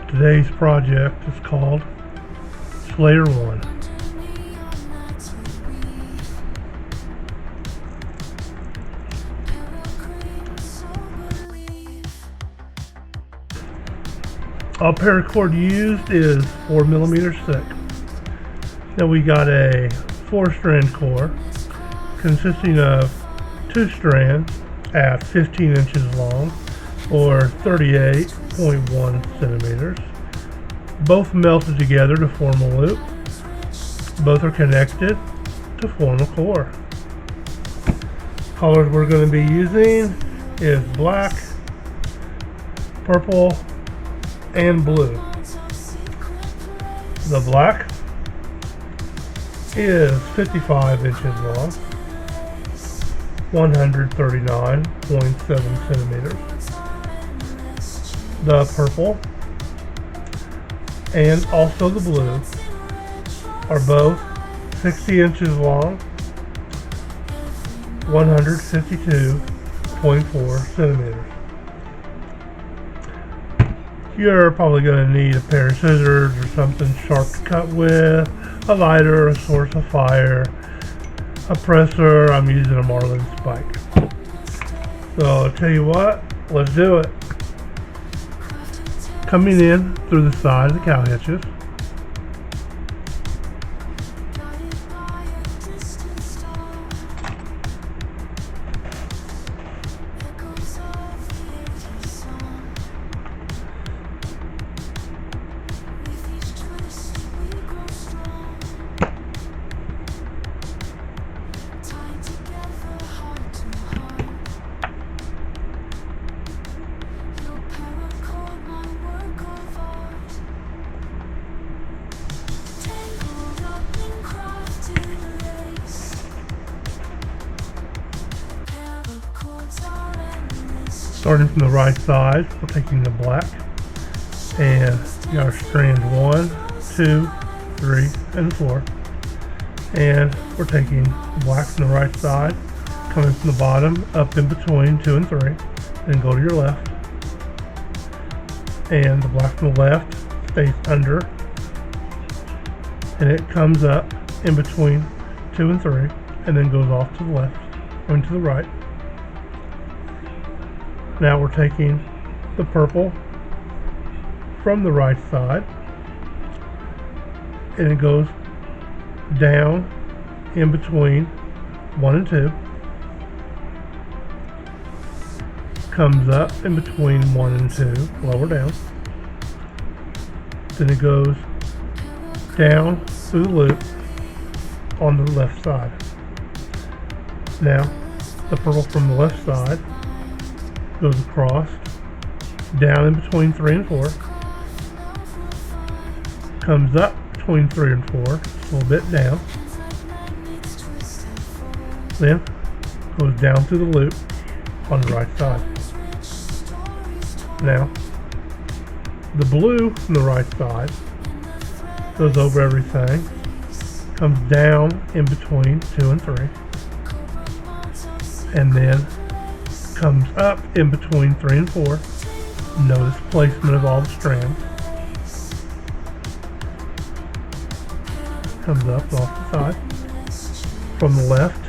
Today's project is called Slayer 1. All paracord used is 4mm thick. Then we got a 4-strand core consisting of 2 strands at 15 inches long or 38.1 centimeters. Both melted together to form a loop. Both are connected to form a core. Colors we're going to be using is black, purple, and blue. The black is 55 inches long, 139.7 centimeters. The purple and also the blue are both 60 inches long, 152.4 centimeters. You're probably going to need a pair of scissors or something sharp to cut with, a lighter, a source of fire, a presser. I'm using a marlin spike. So I'll tell you what, let's do it. Coming in through the side of the cow hitches, starting from the right side, we're taking the black and you got our strand 1, 2, 3, and 4, and we're taking the black from the right side, coming from the bottom up in between 2 and 3, then go to your left, and the black from the left stays under, and it comes up in between 2 and 3, and then goes off to the left, going to the right. Now we're taking the purple from the right side, and it goes down in between 1 and 2, comes up in between 1 and 2, lower down, then it goes down through the loop on the left side. Now the purple from the left side goes across, down in between 3 and 4, comes up between 3 and 4, a little bit down, then goes down through the loop on the right side. Now, the blue from the right side goes over everything, comes down in between 2 and 3, and then comes up in between 3 and 4. Notice placement of all the strands. Comes up off the side. From the left,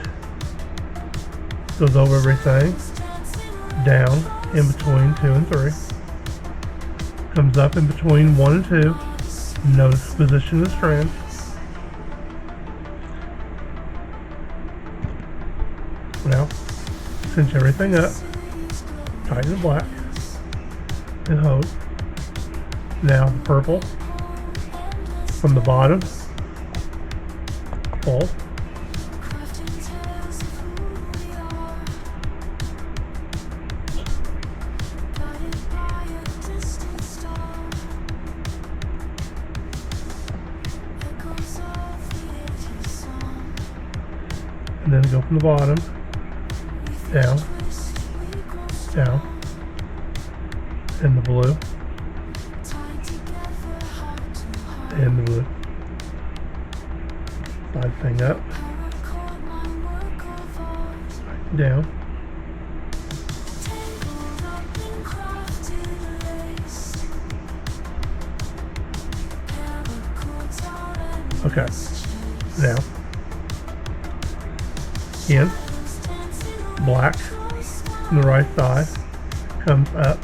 goes over everything, down in between 2 and 3. Comes up in between 1 and 2. Notice the position of the strands. Now, cinch everything up, tighten the black, and hold. Now the purple from the bottom, pull, and then go from the bottom, down, down, and the blue, and the blue. Slide thing up, down, Okay. Now, again, black from the right side comes up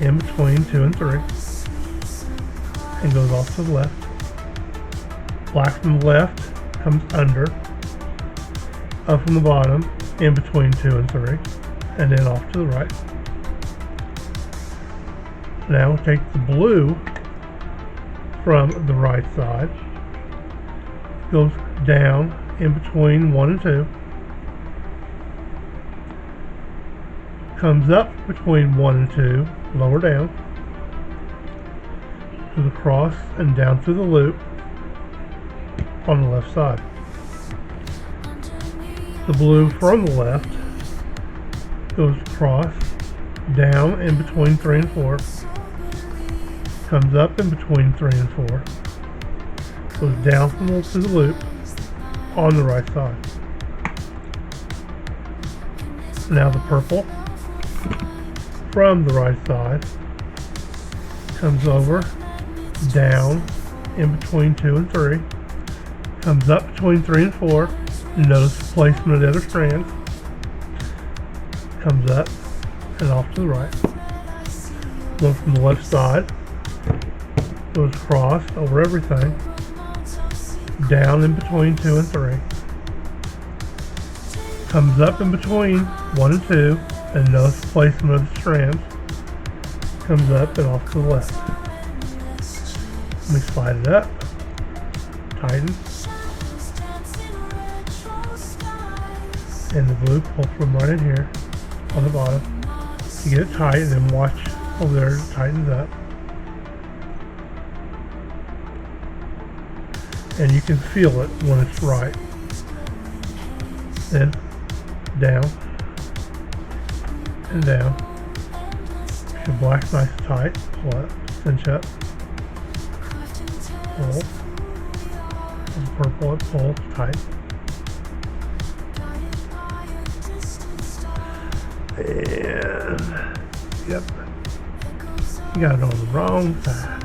in between 2 and 3 and goes off to the left. Black from the left comes under, up from the bottom, in between 2 and 3, and then off to the right. Now we'll take the blue from the right side, goes down in between 1 and 2, comes up between 1 and 2, lower down, goes across and down through the loop on the left side. The blue from the left goes across, down in between 3 and 4, comes up in between 3 and 4, goes down through the loop on the right side. Now the purple from the right side comes over, down in between 2 and 3, comes up between 3 and 4. Notice the placement of the other strands. Comes up and off to the right. One from the left side goes across over everything, down in between 2 and 3. Comes up in between 1 and 2, and notice the placement of the strands. Comes up and off to the left. Let me slide it up, tighten, and the blue pull from right in here on the bottom. You get it tight, and then watch over there, it tightens up. And you can feel it when it's right. Then down and down. Make your black nice and tight. Pull up, cinch up, pull. And purple, it pulls tight. And yep, you got it on the wrong side.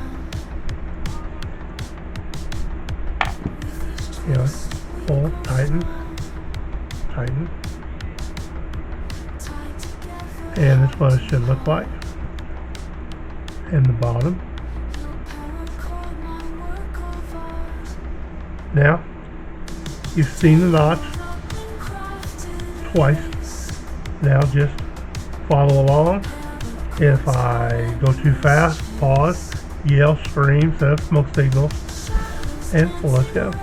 You know, pull, tighten, tighten. And that's what it should look like. And the bottom. Now, you've seen the notch twice. Now just follow along. If I go too fast, pause, yell, scream, set up smoke signals, and let's go.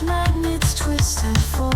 Magnets twist and fold.